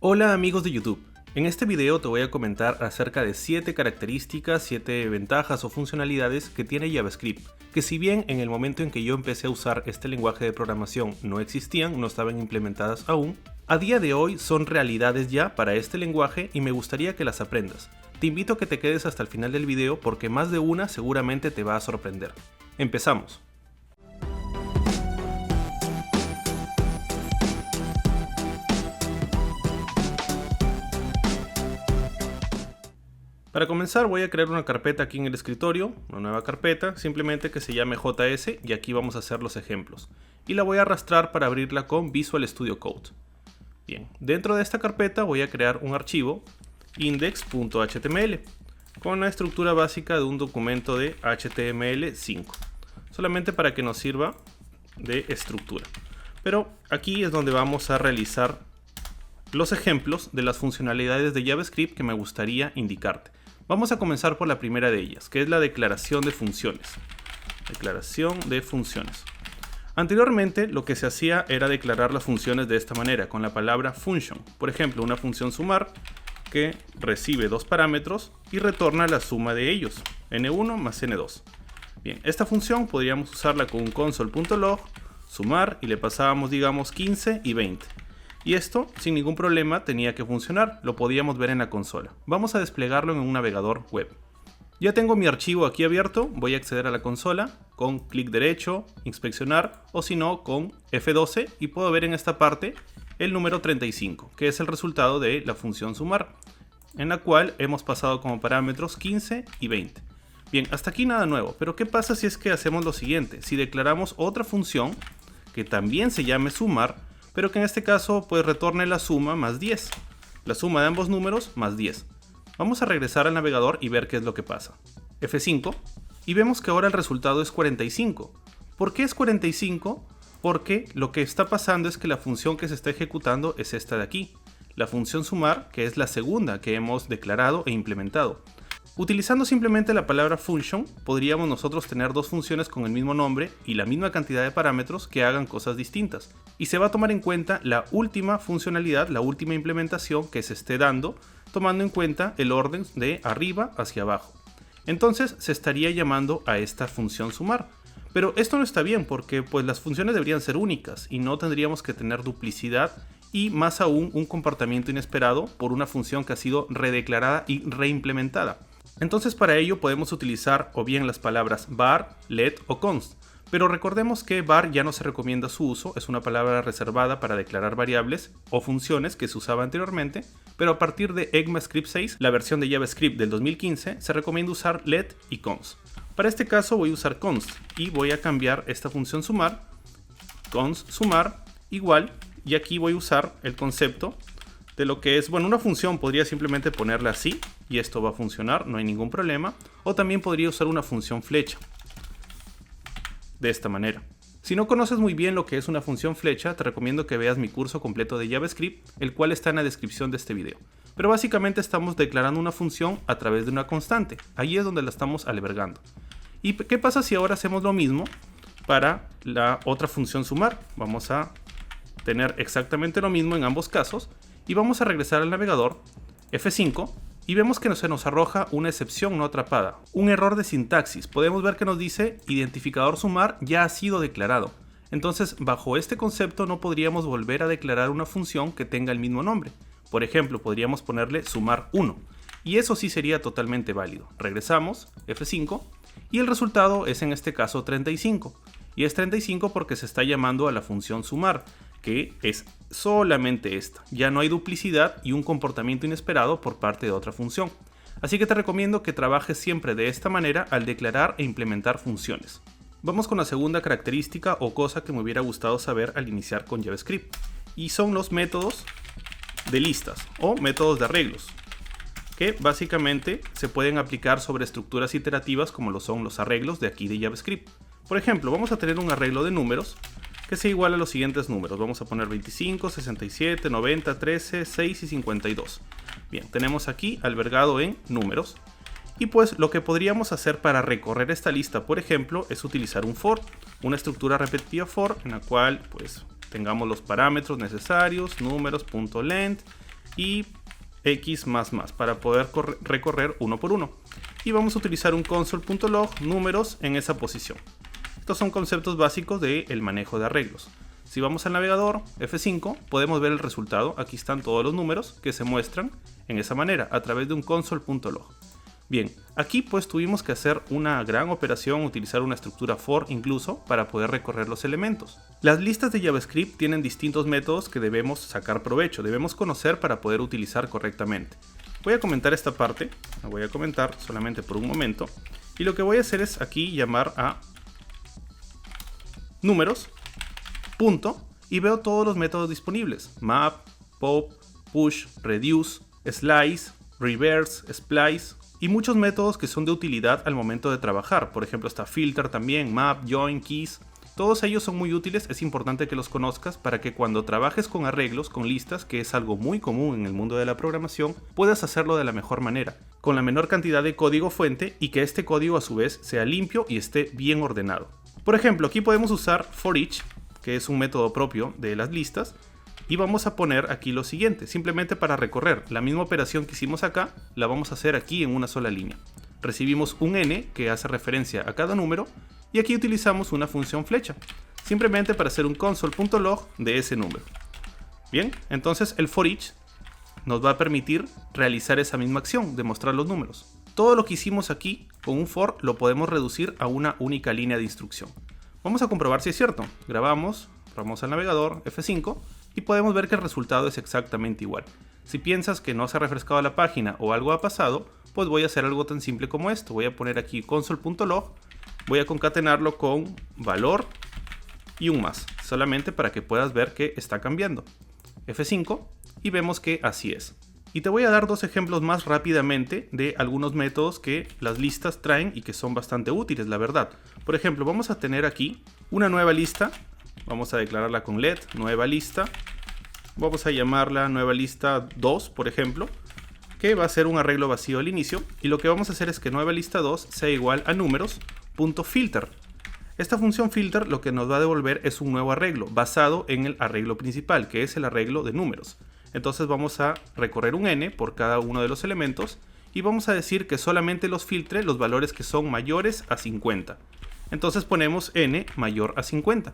Hola amigos de YouTube, en este video te voy a comentar acerca de 7 características, 7 ventajas o funcionalidades que tiene JavaScript, que si bien en el momento en que yo empecé a usar este lenguaje de programación no existían, no estaban implementadas aún, a día de hoy son realidades ya para este lenguaje y me gustaría que las aprendas. Te invito a que te quedes hasta el final del video porque más de una seguramente te va a sorprender. Empezamos. Para comenzar voy a crear una carpeta aquí en el escritorio, una nueva carpeta, simplemente que se llame JS y aquí vamos a hacer los ejemplos. Y la voy a arrastrar para abrirla con Visual Studio Code. Bien, dentro de esta carpeta voy a crear un archivo index.html con la estructura básica de un documento de HTML5, solamente para que nos sirva de estructura. Pero aquí es donde vamos a realizar los ejemplos de las funcionalidades de JavaScript que me gustaría indicarte. Vamos a comenzar por la primera de ellas, que es la declaración de funciones. Declaración de funciones. Anteriormente lo que se hacía era declarar las funciones de esta manera, con la palabra function. Por ejemplo, una función sumar que recibe dos parámetros y retorna la suma de ellos, n1 más n2. Bien, esta función podríamos usarla con un console.log, sumar y le pasábamos digamos 15 y 20. Y esto, sin ningún problema, tenía que funcionar, lo podíamos ver en la consola. Vamos a desplegarlo en un navegador web. Ya tengo mi archivo aquí abierto, voy a acceder a la consola, con clic derecho, inspeccionar, o si no, con F12, y puedo ver en esta parte el número 35, que es el resultado de la función sumar, en la cual hemos pasado como parámetros 15 y 20. Bien, hasta aquí nada nuevo, pero ¿qué pasa si es que hacemos lo siguiente? Si declaramos otra función, que también se llame sumar, pero que en este caso pues retorne la suma más 10. La suma de ambos números más 10. Vamos a regresar al navegador y ver qué es lo que pasa. F5 y vemos que ahora el resultado es 45. ¿Por qué es 45? Porque lo que está pasando es que la función que se está ejecutando es esta de aquí. La función sumar, que es la segunda que hemos declarado e implementado. Utilizando simplemente la palabra function, podríamos nosotros tener dos funciones con el mismo nombre y la misma cantidad de parámetros que hagan cosas distintas. Y se va a tomar en cuenta la última funcionalidad, la última implementación que se esté dando, tomando en cuenta el orden de arriba hacia abajo. Entonces se estaría llamando a esta función sumar. Pero esto no está bien porque pues las funciones deberían ser únicas y no tendríamos que tener duplicidad y más aún un comportamiento inesperado por una función que ha sido redeclarada y reimplementada. Entonces para ello podemos utilizar o bien las palabras var, let o const, pero recordemos que var ya no se recomienda su uso, es una palabra reservada para declarar variables o funciones que se usaba anteriormente, pero a partir de ECMAScript 6, la versión de JavaScript del 2015, se recomienda usar let y const. Para este caso voy a usar const y voy a cambiar esta función sumar, const sumar igual, y aquí voy a usar el concepto de lo que es, bueno, una función podría simplemente ponerla así y esto va a funcionar, no hay ningún problema, o también podría usar una función flecha de esta manera. Si no conoces muy bien lo que es una función flecha, te recomiendo que veas mi curso completo de JavaScript, el cual está en la descripción de este video. Pero básicamente estamos declarando una función a través de una constante, ahí es donde la estamos albergando. ¿Y qué pasa si ahora hacemos lo mismo para la otra función sumar? Vamos a tener exactamente lo mismo en ambos casos y vamos a regresar al navegador, F5, y vemos que se nos arroja una excepción no atrapada, un error de sintaxis. Podemos ver que nos dice identificador sumar ya ha sido declarado. Entonces, bajo este concepto no podríamos volver a declarar una función que tenga el mismo nombre. Por ejemplo, podríamos ponerle sumar 1, y eso sí sería totalmente válido. Regresamos, F5, y el resultado es en este caso 35. Y es 35 porque se está llamando a la función sumar, que es solamente esta. Ya no hay duplicidad y un comportamiento inesperado por parte de otra función. Así que te recomiendo que trabajes siempre de esta manera al declarar e implementar funciones. Vamos con la segunda característica o cosa que me hubiera gustado saber al iniciar con JavaScript. Y son los métodos de listas o métodos de arreglos, que básicamente se pueden aplicar sobre estructuras iterativas como lo son los arreglos de aquí de JavaScript. Por ejemplo, vamos a tener un arreglo de números que sea igual a los siguientes números. Vamos a poner 25, 67, 90, 13, 6 y 52. Bien, tenemos aquí albergado en números. Y pues lo que podríamos hacer para recorrer esta lista, por ejemplo, es utilizar un for, una estructura repetitiva for, en la cual pues tengamos los parámetros necesarios, números.length, y x para poder recorrer uno por uno. Y vamos a utilizar un console.log números en esa posición. Estos son conceptos básicos del manejo de arreglos. Si vamos al navegador F5 podemos ver el resultado. Aquí están todos los números que se muestran en esa manera a través de un console.log. Bien, aquí pues tuvimos que hacer una gran operación, utilizar una estructura for incluso para poder recorrer los elementos. Las listas de JavaScript tienen distintos métodos que debemos sacar provecho, debemos conocer para poder utilizar correctamente. Voy a comentar esta parte, la voy a comentar solamente por un momento, y lo que voy a hacer es aquí llamar a números, punto, y veo todos los métodos disponibles: map, pop, push, reduce, slice, reverse, splice, y muchos métodos que son de utilidad al momento de trabajar. Por ejemplo está filter también, map, join, keys. Todos ellos son muy útiles, es importante que los conozcas para que cuando trabajes con arreglos, con listas, que es algo muy común en el mundo de la programación, puedas hacerlo de la mejor manera, con la menor cantidad de código fuente y que este código a su vez sea limpio y esté bien ordenado. Por ejemplo, aquí podemos usar for each, que es un método propio de las listas, y vamos a poner aquí lo siguiente, simplemente para recorrer la misma operación que hicimos acá, la vamos a hacer aquí en una sola línea. Recibimos un n que hace referencia a cada número, y aquí utilizamos una función flecha, simplemente para hacer un console.log de ese número. Bien, entonces el for each nos va a permitir realizar esa misma acción, de mostrar los números. Todo lo que hicimos aquí con un for lo podemos reducir a una única línea de instrucción. Vamos a comprobar si es cierto. Grabamos, vamos al navegador F5 y podemos ver que el resultado es exactamente igual. Si piensas que no se ha refrescado la página o algo ha pasado, pues voy a hacer algo tan simple como esto. Voy a poner aquí console.log, voy a concatenarlo con valor y un más, solamente para que puedas ver que está cambiando. F5 y vemos que así es. Y te voy a dar dos ejemplos más rápidamente de algunos métodos que las listas traen y que son bastante útiles, la verdad. Por ejemplo, vamos a tener aquí una nueva lista. Vamos a declararla con let, nueva lista. Vamos a llamarla nueva lista 2, por ejemplo, que va a ser un arreglo vacío al inicio. Y lo que vamos a hacer es que nueva lista 2 sea igual a números.filter. Esta función filter lo que nos va a devolver es un nuevo arreglo basado en el arreglo principal, que es el arreglo de números. Entonces vamos a recorrer un n por cada uno de los elementos y vamos a decir que solamente los filtre los valores que son mayores a 50. Entonces ponemos n mayor a 50.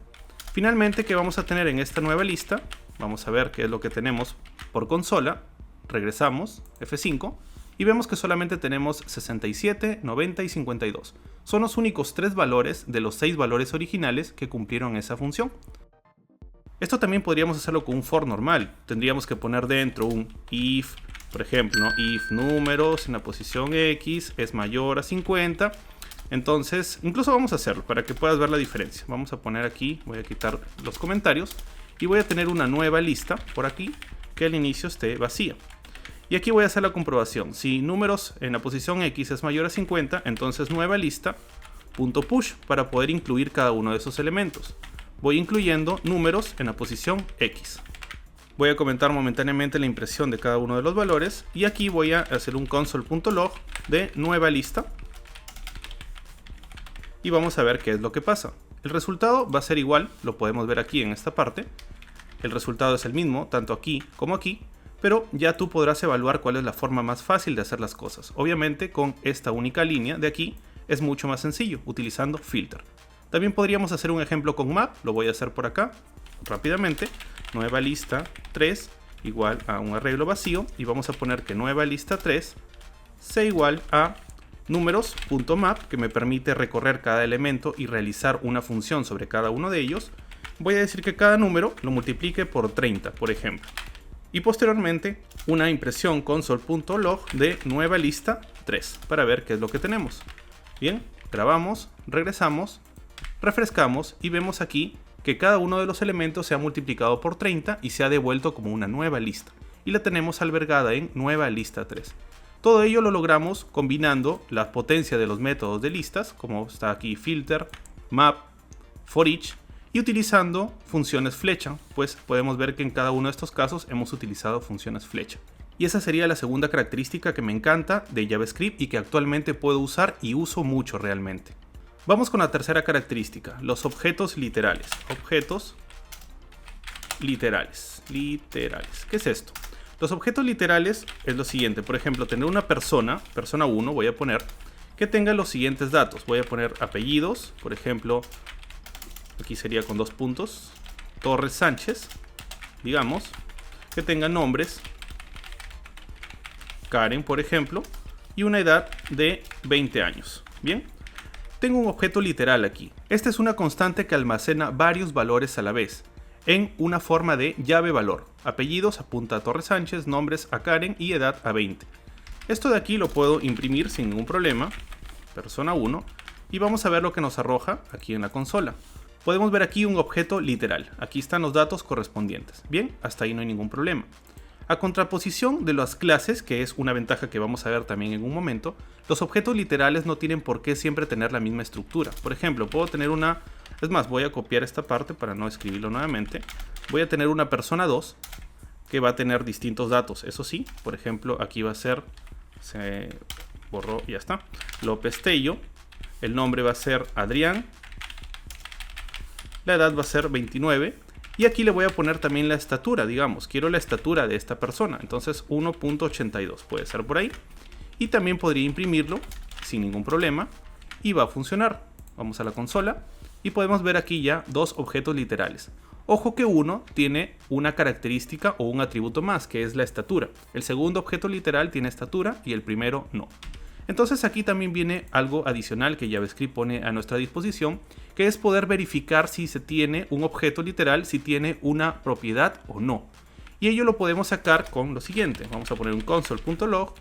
Finalmente, ¿qué vamos a tener en esta nueva lista? Vamos a ver qué es lo que tenemos por consola. Regresamos, F5, y vemos que solamente tenemos 67, 90 y 52. Son los únicos 3 valores de los 6 valores originales que cumplieron esa función. Esto también podríamos hacerlo con un for normal. Tendríamos que poner dentro un if, por ejemplo, ¿no? If números en la posición X es mayor a 50. Entonces, incluso vamos a hacerlo para que puedas ver la diferencia. Vamos a poner aquí, voy a quitar los comentarios y voy a tener una nueva lista por aquí que al inicio esté vacía. Y aquí voy a hacer la comprobación. Si números en la posición X es mayor a 50, entonces nueva lista .push para poder incluir cada uno de esos elementos. Voy incluyendo números en la posición X. Voy a comentar momentáneamente la impresión de cada uno de los valores y aquí voy a hacer un console.log de nueva lista y vamos a ver qué es lo que pasa. El resultado va a ser igual, lo podemos ver aquí en esta parte. El resultado es el mismo, tanto aquí como aquí, pero ya tú podrás evaluar cuál es la forma más fácil de hacer las cosas. Obviamente con esta única línea de aquí es mucho más sencillo, utilizando filter. También podríamos hacer un ejemplo con map, lo voy a hacer por acá rápidamente. Nueva lista 3 igual a un arreglo vacío y vamos a poner que nueva lista 3 sea igual a números.map, que me permite recorrer cada elemento y realizar una función sobre cada uno de ellos. Voy a decir que cada número lo multiplique por 30, por ejemplo. Y posteriormente una impresión console.log de nueva lista 3 para ver qué es lo que tenemos. Bien, grabamos, regresamos, refrescamos y vemos aquí que cada uno de los elementos se ha multiplicado por 30 y se ha devuelto como una nueva lista. Y la tenemos albergada en nueva lista 3. Todo ello lo logramos combinando la potencia de los métodos de listas, como está aquí filter, map, for each, y utilizando funciones flecha, pues podemos ver que en cada uno de estos casos hemos utilizado funciones flecha. Y esa sería la segunda característica que me encanta de JavaScript y que actualmente puedo usar y uso mucho realmente. Vamos con la tercera característica, los objetos literales. Objetos literales. ¿Qué es esto? Los objetos literales es lo siguiente. Por ejemplo, tener una persona 1, voy a poner, que tenga los siguientes datos. Voy a poner apellidos, por ejemplo, aquí sería con 2 puntos, Torres Sánchez, digamos, que tenga nombres, Karen, por ejemplo, y una edad de 20 años. Bien, tengo un objeto literal aquí. Esta es una constante que almacena varios valores a la vez, en una forma de llave valor. Apellidos apunta a Torres Sánchez, nombres a Karen y edad a 20. Esto de aquí lo puedo imprimir sin ningún problema, persona 1, y vamos a ver lo que nos arroja aquí en la consola. Podemos ver aquí un objeto literal. Aquí están los datos correspondientes. Bien, hasta ahí no hay ningún problema. A contraposición de las clases, que es una ventaja que vamos a ver también en un momento, los objetos literales no tienen por qué siempre tener la misma estructura. Por ejemplo, puedo tener una... Es más, voy a copiar esta parte para no escribirlo nuevamente. Voy a tener una persona 2 que va a tener distintos datos. Eso sí, por ejemplo, aquí va a ser... Se borró y ya está. López Tello. El nombre va a ser Adrián. La edad va a ser 29. Y aquí le voy a poner también la estatura, digamos. Quiero la estatura de esta persona. Entonces 1.82 puede ser por ahí. Y también podría imprimirlo sin ningún problema. Y va a funcionar. Vamos a la consola. Y podemos ver aquí ya 2 objetos literales. Ojo que uno tiene una característica o un atributo más, que es la estatura. El segundo objeto literal tiene estatura y el primero no. Entonces aquí también viene algo adicional que JavaScript pone a nuestra disposición, que es poder verificar si se tiene un objeto literal, si tiene una propiedad o no. Y ello lo podemos sacar con lo siguiente. Vamos a poner un console.log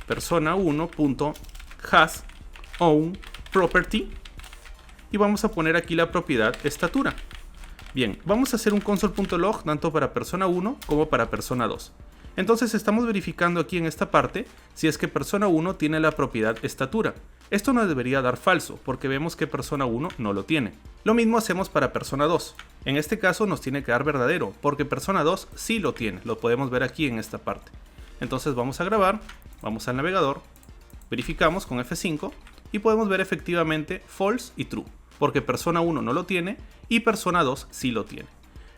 persona1.hasOwnProperty y vamos a poner aquí la propiedad estatura. Bien, vamos a hacer un console.log tanto para persona 1 como para persona 2. Entonces estamos verificando aquí en esta parte si es que persona 1 tiene la propiedad estatura. Esto nos debería dar falso porque vemos que persona 1 no lo tiene. Lo mismo hacemos para persona 2. En este caso nos tiene que dar verdadero porque persona 2 sí lo tiene. Lo podemos ver aquí en esta parte. Entonces vamos a grabar, vamos al navegador, verificamos con F5 y podemos ver efectivamente false y true. Porque persona 1 no lo tiene y persona 2 sí lo tiene.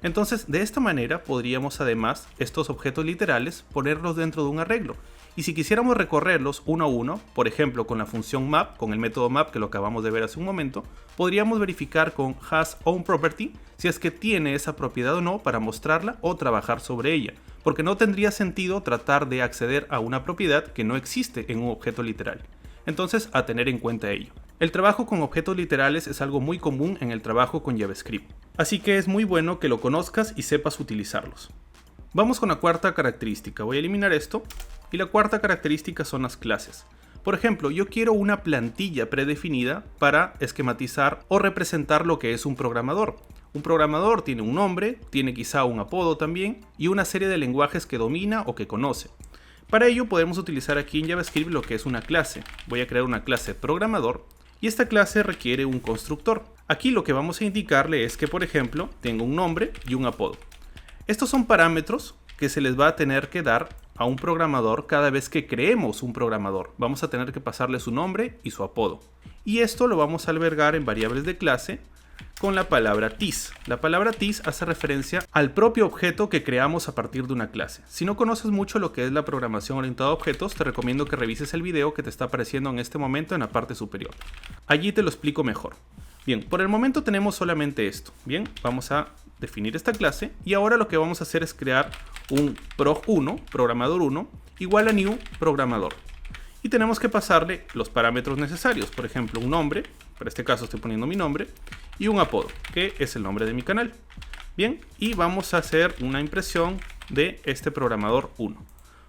Entonces, de esta manera podríamos además estos objetos literales ponerlos dentro de un arreglo. Y si quisiéramos recorrerlos uno a uno, por ejemplo con la función map, con el método map que lo acabamos de ver hace un momento, podríamos verificar con hasOwnProperty si es que tiene esa propiedad o no para mostrarla o trabajar sobre ella. Porque no tendría sentido tratar de acceder a una propiedad que no existe en un objeto literal. Entonces, a tener en cuenta ello. El trabajo con objetos literales es algo muy común en el trabajo con JavaScript, así que es muy bueno que lo conozcas y sepas utilizarlos. Vamos con la cuarta característica. Voy a eliminar esto y la cuarta característica son las clases. Por ejemplo, yo quiero una plantilla predefinida para esquematizar o representar lo que es un programador. Un programador tiene un nombre, tiene quizá un apodo también y una serie de lenguajes que domina o que conoce. Para ello podemos utilizar aquí en JavaScript lo que es una clase. Voy a crear una clase programador y esta clase requiere un constructor. Aquí lo que vamos a indicarle es que, por ejemplo, tengo un nombre y un apodo. Estos son parámetros que se les va a tener que dar a un programador cada vez que creemos un programador. Vamos a tener que pasarle su nombre y su apodo. Y esto lo vamos a albergar en variables de clase con la palabra TIS. La palabra TIS hace referencia al propio objeto que creamos a partir de una clase. Si no conoces mucho lo que es la programación orientada a objetos, te recomiendo que revises el video que te está apareciendo en este momento en la parte superior. Allí te lo explico mejor. Bien, por el momento tenemos solamente esto. Bien, vamos a definir esta clase y ahora lo que vamos a hacer es crear un prog1, programador 1, igual a new programador. Y tenemos que pasarle los parámetros necesarios, por ejemplo un nombre, para este caso estoy poniendo mi nombre, y un apodo, que es el nombre de mi canal. Bien, y vamos a hacer una impresión de este programador 1.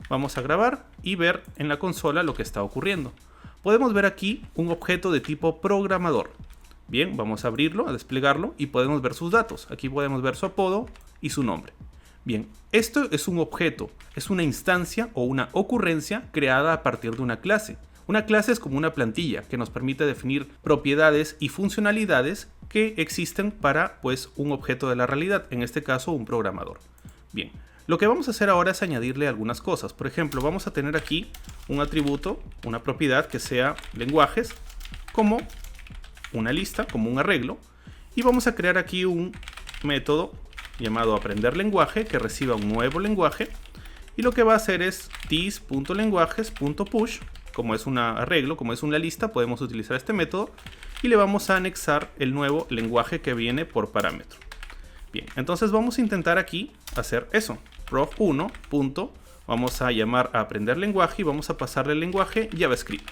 Vamos a grabar y ver en la consola lo que está ocurriendo. Podemos ver aquí un objeto de tipo programador. Bien, vamos a abrirlo, a desplegarlo y podemos ver sus datos. Aquí podemos ver su apodo y su nombre. Bien, esto es un objeto, es una instancia o una ocurrencia creada a partir de una clase. Una clase es como una plantilla que nos permite definir propiedades y funcionalidades que existen para un objeto de la realidad, en este caso un programador. Bien, lo que vamos a hacer ahora es añadirle algunas cosas. Por ejemplo, vamos a tener aquí un atributo, una propiedad que sea lenguajes, como una lista, como un arreglo, y vamos a crear aquí un método llamado aprender lenguaje que reciba un nuevo lenguaje Y lo que va a hacer es this.lenguajes.push. Como es un arreglo, como es una lista, podemos utilizar este método y le vamos a anexar el nuevo lenguaje que viene por parámetro. Bien, entonces vamos a intentar aquí hacer eso. prof1. Vamos a llamar a aprender lenguaje y vamos a pasarle el lenguaje JavaScript.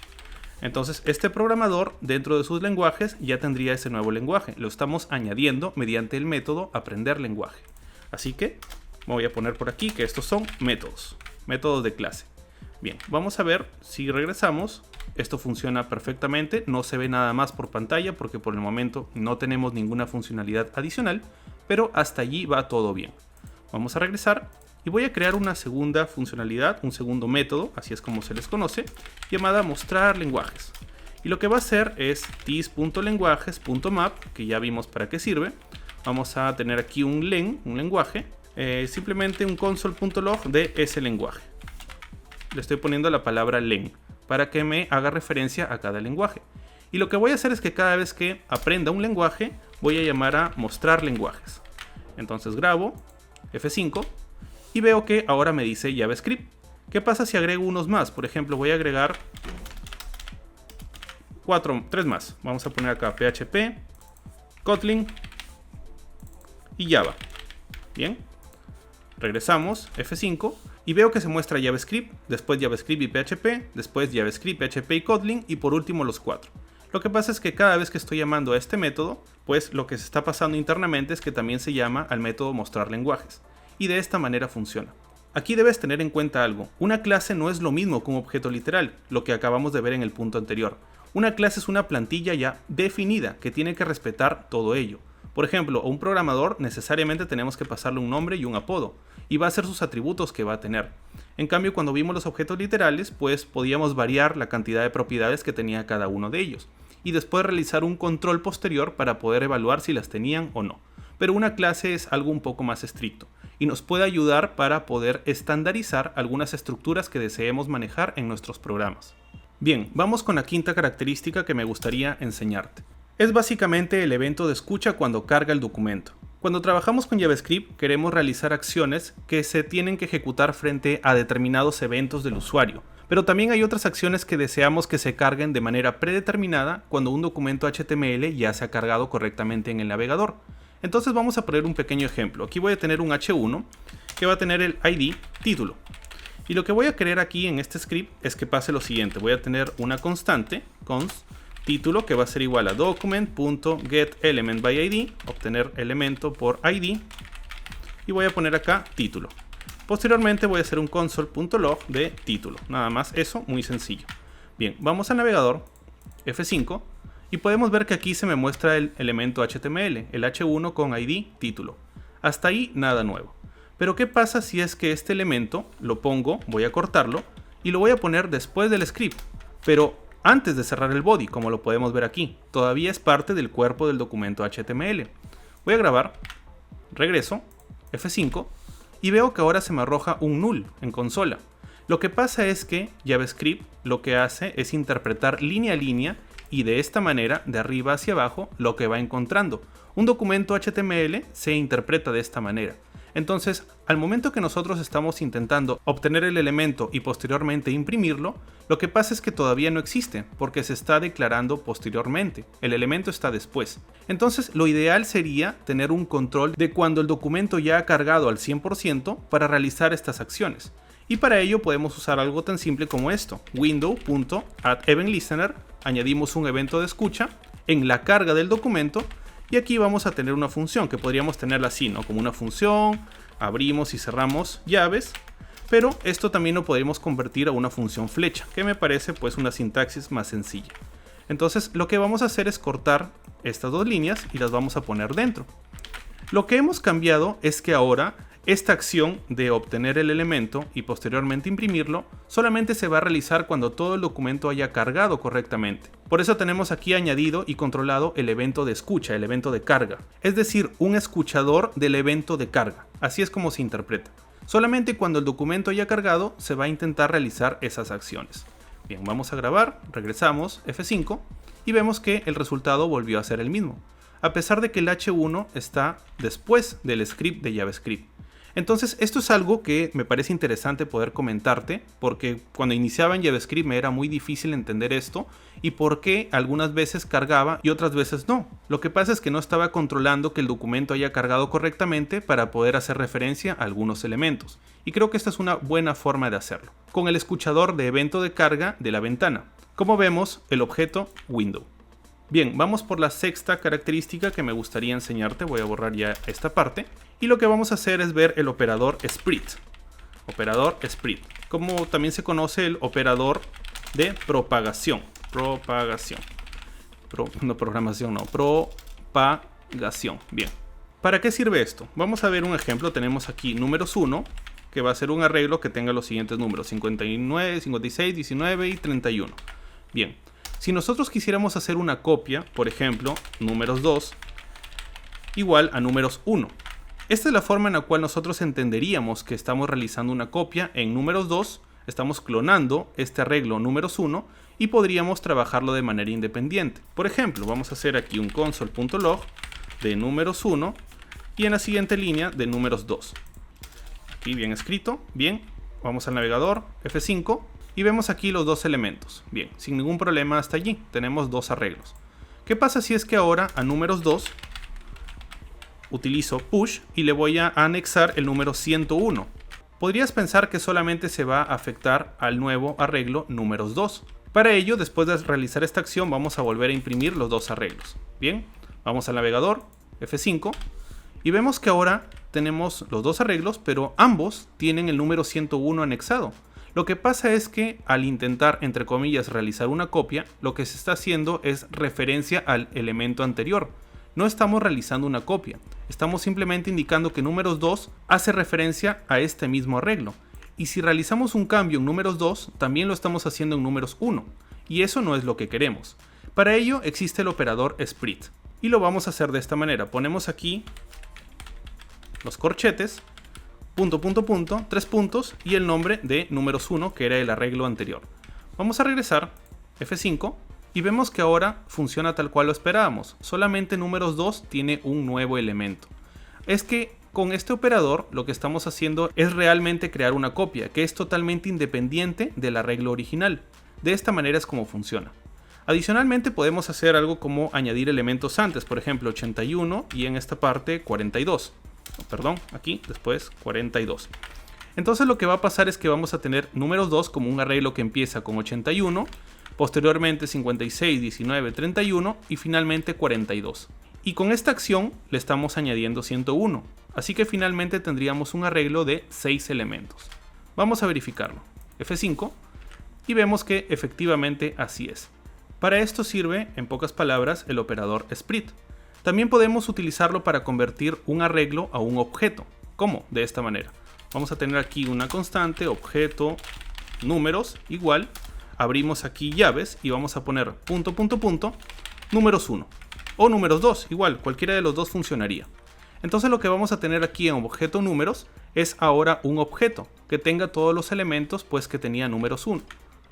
Entonces este programador dentro de sus lenguajes ya tendría ese nuevo lenguaje. Lo estamos añadiendo mediante el método aprender lenguaje. Así que voy a poner por aquí que estos son métodos de clase. Bien, vamos a ver si regresamos. Esto funciona perfectamente, no se ve nada más por pantalla porque por el momento no tenemos ninguna funcionalidad adicional, pero hasta allí va todo bien. Vamos a regresar y voy a crear una segunda funcionalidad, un segundo método, así es como se les conoce, llamada mostrar lenguajes. Y lo que va a hacer es this.lenguajes.map, que ya vimos para qué sirve. Vamos a tener aquí un lenguaje, simplemente un console.log de ese lenguaje. Le estoy poniendo la palabra len para que me haga referencia a cada lenguaje. Y lo que voy a hacer es que cada vez que aprenda un lenguaje, voy a llamar a mostrar lenguajes. Entonces grabo F5 y veo que ahora me dice JavaScript. ¿Qué pasa si agrego unos más? Por ejemplo, voy a agregar 3 más. Vamos a poner acá PHP, Kotlin y Java. Bien. Regresamos, F5, y veo que se muestra JavaScript, después JavaScript y PHP, después JavaScript, PHP y Kotlin, y por último los 4. Lo que pasa es que cada vez que estoy llamando a este método, pues lo que se está pasando internamente es que también se llama al método mostrar lenguajes. Y de esta manera funciona. Aquí debes tener en cuenta algo. Una clase no es lo mismo que un objeto literal, lo que acabamos de ver en el punto anterior. Una clase es una plantilla ya definida que tiene que respetar todo ello. Por ejemplo, a un programador necesariamente tenemos que pasarle un nombre y un apodo, y va a ser sus atributos que va a tener. En cambio, cuando vimos los objetos literales, pues podíamos variar la cantidad de propiedades que tenía cada uno de ellos, y después realizar un control posterior para poder evaluar si las tenían o no. Pero una clase es algo un poco más estricto, y nos puede ayudar para poder estandarizar algunas estructuras que deseemos manejar en nuestros programas. Bien, vamos con la quinta característica que me gustaría enseñarte. Es básicamente el evento de escucha cuando carga el documento. Cuando trabajamos con JavaScript queremos realizar acciones que se tienen que ejecutar frente a determinados eventos del usuario, pero también hay otras acciones que deseamos que se carguen de manera predeterminada cuando un documento HTML ya se ha cargado correctamente en el navegador. Entonces vamos a poner un pequeño ejemplo. Aquí voy a tener un H1 que va a tener el ID título. Y lo que voy a querer aquí en este script es que pase lo siguiente. Voy a tener una constante, const título, que va a ser igual a document.getElementById, obtener elemento por ID, y voy a poner acá título. Posteriormente voy a hacer un console.log de título, nada más eso, muy sencillo. Bien, vamos al navegador, F5, y podemos ver que aquí se me muestra el elemento HTML, el H1 con ID título. Hasta ahí nada nuevo. Pero ¿qué pasa si es que este elemento lo pongo, voy a cortarlo, y lo voy a poner después del script, pero antes de cerrar el body, como lo podemos ver aquí? Todavía es parte del cuerpo del documento HTML. Voy a grabar, regreso, F5, y veo que ahora se me arroja un null en consola. Lo que pasa es que JavaScript lo que hace es interpretar línea a línea y de esta manera, de arriba hacia abajo, lo que va encontrando. Un documento HTML se interpreta de esta manera. Entonces, al momento que nosotros estamos intentando obtener el elemento y posteriormente imprimirlo, lo que pasa es que todavía no existe, porque se está declarando posteriormente. El elemento está después. Entonces, lo ideal sería tener un control de cuando el documento ya ha cargado al 100% para realizar estas acciones. Y para ello podemos usar algo tan simple como esto. Window.addEventListener, añadimos un evento de escucha en la carga del documento. Y aquí vamos a tener una función que podríamos tenerla así, ¿no? Como una función, abrimos y cerramos llaves, pero esto también lo podríamos convertir a una función flecha, que me parece pues una sintaxis más sencilla. Entonces lo que vamos a hacer es cortar estas dos líneas y las vamos a poner dentro. Lo que hemos cambiado es que ahora esta acción de obtener el elemento y posteriormente imprimirlo solamente se va a realizar cuando todo el documento haya cargado correctamente. Por eso tenemos aquí añadido y controlado el evento de escucha, el evento de carga. Es decir, un escuchador del evento de carga. Así es como se interpreta. Solamente cuando el documento haya cargado se va a intentar realizar esas acciones. Bien, vamos a grabar, regresamos, F5 y vemos que el resultado volvió a ser el mismo, a pesar de que el H1 está después del script de JavaScript. Entonces esto es algo que me parece interesante poder comentarte, porque cuando iniciaba en JavaScript me era muy difícil entender esto y por qué algunas veces cargaba y otras veces no. Lo que pasa es que no estaba controlando que el documento haya cargado correctamente para poder hacer referencia a algunos elementos. Y creo que esta es una buena forma de hacerlo. Con el escuchador de evento de carga de la ventana. Como vemos, el objeto window. Bien, vamos por la sexta característica que me gustaría enseñarte. Voy a borrar ya esta parte. Y lo que vamos a hacer es ver el operador split. Operador split. Como también se conoce el operador de propagación. Propagación. Propagación. Bien. ¿Para qué sirve esto? Vamos a ver un ejemplo. Tenemos aquí números 1, que va a ser un arreglo que tenga los siguientes números: 59, 56, 19 y 31. Bien. Si nosotros quisiéramos hacer una copia, por ejemplo, números 2 igual a números 1. Esta es la forma en la cual nosotros entenderíamos que estamos realizando una copia en números 2, estamos clonando este arreglo números 1 y podríamos trabajarlo de manera independiente. Por ejemplo, vamos a hacer aquí un console.log de números 1 y en la siguiente línea de números 2. Aquí bien escrito, bien, vamos al navegador, F5. Y vemos aquí los dos elementos. Bien, sin ningún problema hasta allí. Tenemos dos arreglos. ¿Qué pasa si es que ahora a números 2 utilizo push y le voy a anexar el número 101? Podrías pensar que solamente se va a afectar al nuevo arreglo números 2. Para ello, después de realizar esta acción, vamos a volver a imprimir los dos arreglos. Bien, vamos al navegador, F5. Y vemos que ahora tenemos los dos arreglos, pero ambos tienen el número 101 anexado. Lo que pasa es que al intentar, entre comillas, realizar una copia, lo que se está haciendo es referencia al elemento anterior. No estamos realizando una copia, estamos simplemente indicando que números 2 hace referencia a este mismo arreglo. Y si realizamos un cambio en números 2, también lo estamos haciendo en números 1. Y eso no es lo que queremos. Para ello existe el operador split. Y lo vamos a hacer de esta manera. Ponemos aquí los corchetes. Punto, punto, punto, 3 puntos y el nombre de números 1, que era el arreglo anterior. Vamos a regresar, F5, y vemos que ahora funciona tal cual lo esperábamos. Solamente números 2 tiene un nuevo elemento. Es que con este operador lo que estamos haciendo es realmente crear una copia, que es totalmente independiente del arreglo original. De esta manera es como funciona. Adicionalmente podemos hacer algo como añadir elementos antes, por ejemplo 81 y en esta parte 42. Perdón, aquí después 42. Entonces lo que va a pasar es que vamos a tener números 2 como un arreglo que empieza con 81, posteriormente 56, 19, 31 y finalmente 42. Y con esta acción le estamos añadiendo 101, así que finalmente tendríamos un arreglo de 6 elementos. Vamos a verificarlo. F5 y vemos que efectivamente así es. Para esto sirve, en pocas palabras, el operador split. También podemos utilizarlo para convertir un arreglo a un objeto. ¿Cómo? De esta manera. Vamos a tener aquí una constante, objeto, números, igual. Abrimos aquí llaves y vamos a poner punto, punto, punto, números 1. O números 2, igual, cualquiera de los dos funcionaría. Entonces lo que vamos a tener aquí en objeto números es ahora un objeto que tenga todos los elementos pues que tenía números 1,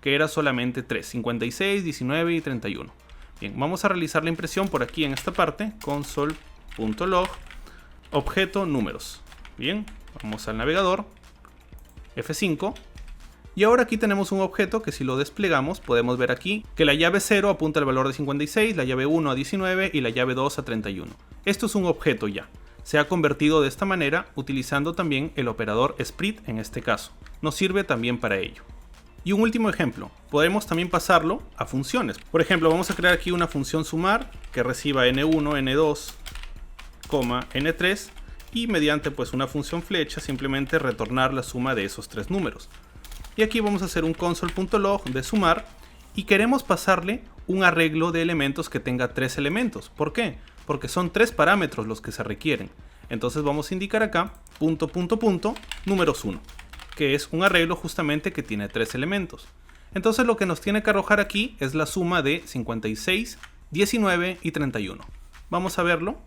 que era solamente 3, 56, 19 y 31. Bien, vamos a realizar la impresión por aquí en esta parte, console.log, objeto números. Bien, vamos al navegador, F5, y ahora aquí tenemos un objeto que si lo desplegamos podemos ver aquí que la llave 0 apunta al valor de 56, la llave 1 a 19 y la llave 2 a 31. Esto es un objeto ya. Se ha convertido de esta manera utilizando también el operador split en este caso. Nos sirve también para ello. Y un último ejemplo, podemos también pasarlo a funciones. Por ejemplo, vamos a crear aquí una función sumar que reciba n1, n2, n3 y mediante pues una función flecha simplemente retornar la suma de esos tres números. Y aquí vamos a hacer un console.log de sumar y queremos pasarle un arreglo de elementos que tenga 3 elementos. ¿Por qué? Porque son 3 parámetros los que se requieren. Entonces vamos a indicar acá punto, punto, punto, números 1. Que es un arreglo justamente que tiene 3 elementos. Entonces lo que nos tiene que arrojar aquí es la suma de 56, 19 y 31. Vamos a verlo,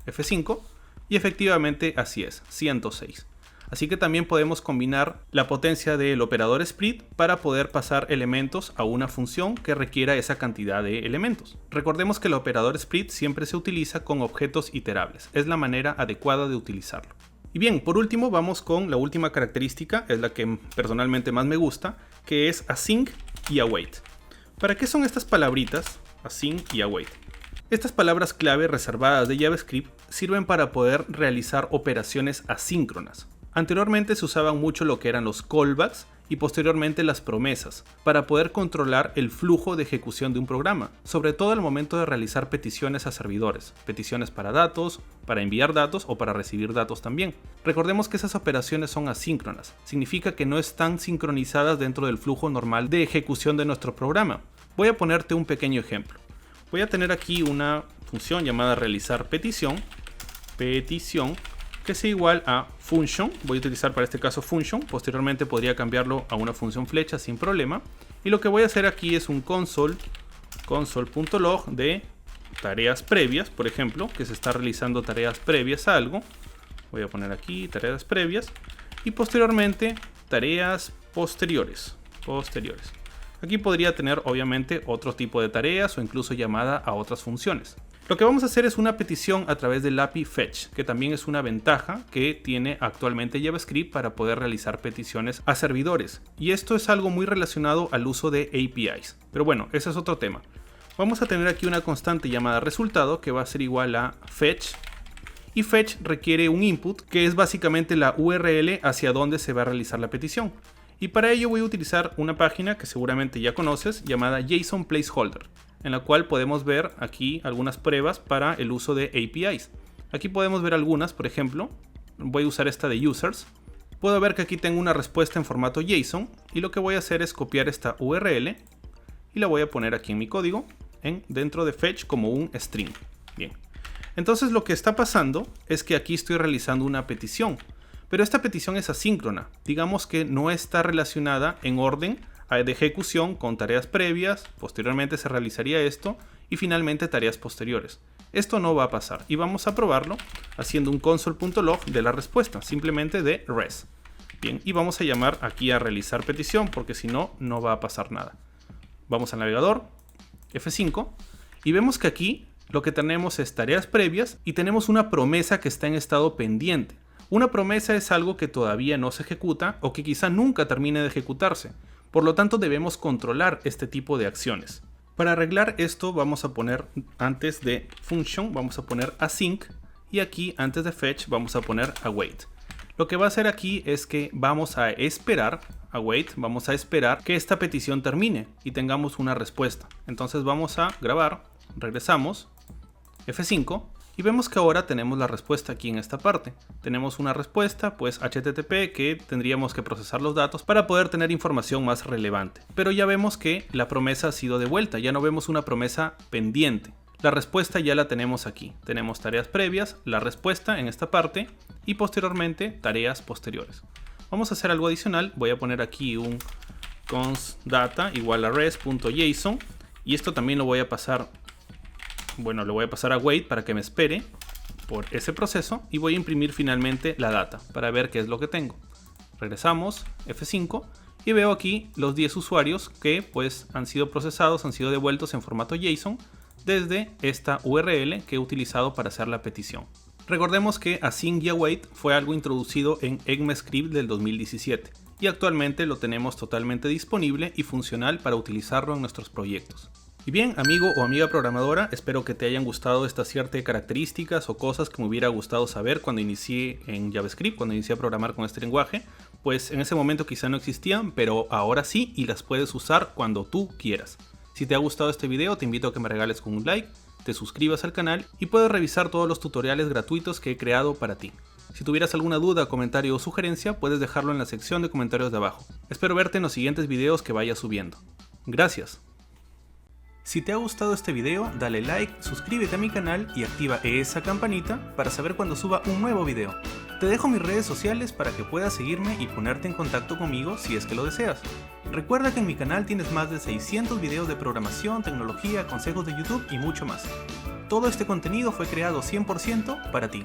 F5, y efectivamente así es, 106. Así que también podemos combinar la potencia del operador split para poder pasar elementos a una función que requiera esa cantidad de elementos. Recordemos que el operador split siempre se utiliza con objetos iterables, es la manera adecuada de utilizarlo. Y bien, por último vamos con la última característica, es la que personalmente más me gusta, que es async y await. ¿Para qué son estas palabritas, async y await? Estas palabras clave reservadas de JavaScript sirven para poder realizar operaciones asíncronas. Anteriormente se usaban mucho lo que eran los callbacks y posteriormente las promesas, para poder controlar el flujo de ejecución de un programa, sobre todo al momento de realizar peticiones a servidores, peticiones para datos, para enviar datos o para recibir datos también. Recordemos que esas operaciones son asíncronas, significa que no están sincronizadas dentro del flujo normal de ejecución de nuestro programa. Voy a ponerte un pequeño ejemplo. Voy a tener aquí una función llamada realizar petición, que sea igual a function. Voy a utilizar para este caso function, posteriormente podría cambiarlo a una función flecha sin problema. Y lo que voy a hacer aquí es un console.log de tareas previas, por ejemplo, que se está realizando tareas previas a algo. Voy a poner aquí tareas previas y posteriormente tareas posteriores. Aquí podría tener obviamente otro tipo de tareas o incluso llamada a otras funciones. Lo que vamos a hacer es una petición a través del API Fetch, que también es una ventaja que tiene actualmente JavaScript para poder realizar peticiones a servidores. Y esto es algo muy relacionado al uso de APIs. Pero bueno, ese es otro tema. Vamos a tener aquí una constante llamada resultado que va a ser igual a fetch. Y fetch requiere un input que es básicamente la URL hacia donde se va a realizar la petición. Y para ello voy a utilizar una página que seguramente ya conoces llamada JSON Placeholder, en la cual podemos ver aquí algunas pruebas para el uso de APIs. Aquí podemos ver algunas, por ejemplo, voy a usar esta de users. Puedo ver que aquí tengo una respuesta en formato JSON y lo que voy a hacer es copiar esta URL y la voy a poner aquí en mi código, dentro de fetch como un string. Bien, entonces lo que está pasando es que aquí estoy realizando una petición, pero esta petición es asíncrona, digamos que no está relacionada en orden de ejecución con tareas previas, posteriormente se realizaría esto y finalmente tareas posteriores. Esto no va a pasar y vamos a probarlo haciendo un console.log de la respuesta, simplemente de res. Bien, y vamos a llamar aquí a realizar petición porque si no, no va a pasar nada. Vamos al navegador, F5, y vemos que aquí lo que tenemos es tareas previas y tenemos una promesa que está en estado pendiente. Una promesa es algo que todavía no se ejecuta o que quizá nunca termine de ejecutarse. Por lo tanto, debemos controlar este tipo de acciones. Para arreglar esto, vamos a poner antes de function, vamos a poner async y aquí antes de fetch vamos a poner await. Lo que va a hacer aquí es que vamos a esperar, vamos a esperar que esta petición termine y tengamos una respuesta. Entonces vamos a grabar, regresamos, F5. Y vemos que ahora tenemos la respuesta aquí en esta parte. Tenemos una respuesta, pues HTTP, que tendríamos que procesar los datos para poder tener información más relevante. Pero ya vemos que la promesa ha sido devuelta, ya no vemos una promesa pendiente. La respuesta ya la tenemos aquí. Tenemos tareas previas, la respuesta en esta parte y posteriormente tareas posteriores. Vamos a hacer algo adicional. Voy a poner aquí un const.data igual a res.json y esto también lo voy a pasar. Bueno, le voy a pasar a wait para que me espere por ese proceso y voy a imprimir finalmente la data para ver qué es lo que tengo. Regresamos, F5, y veo aquí los 10 usuarios que pues han sido procesados, han sido devueltos en formato JSON desde esta URL que he utilizado para hacer la petición. Recordemos que async y await fue algo introducido en ECMAScript del 2017 y actualmente lo tenemos totalmente disponible y funcional para utilizarlo en nuestros proyectos. Y bien, amigo o amiga programadora, espero que te hayan gustado estas ciertas características o cosas que me hubiera gustado saber cuando inicié en JavaScript, cuando inicié a programar con este lenguaje. Pues en ese momento quizá no existían, pero ahora sí y las puedes usar cuando tú quieras. Si te ha gustado este video, te invito a que me regales con un like, te suscribas al canal y puedes revisar todos los tutoriales gratuitos que he creado para ti. Si tuvieras alguna duda, comentario o sugerencia, puedes dejarlo en la sección de comentarios de abajo. Espero verte en los siguientes videos que vaya subiendo. Gracias. Si te ha gustado este video, dale like, suscríbete a mi canal y activa esa campanita para saber cuando suba un nuevo video. Te dejo mis redes sociales para que puedas seguirme y ponerte en contacto conmigo si es que lo deseas. Recuerda que en mi canal tienes más de 600 videos de programación, tecnología, consejos de YouTube y mucho más. Todo este contenido fue creado 100% para ti.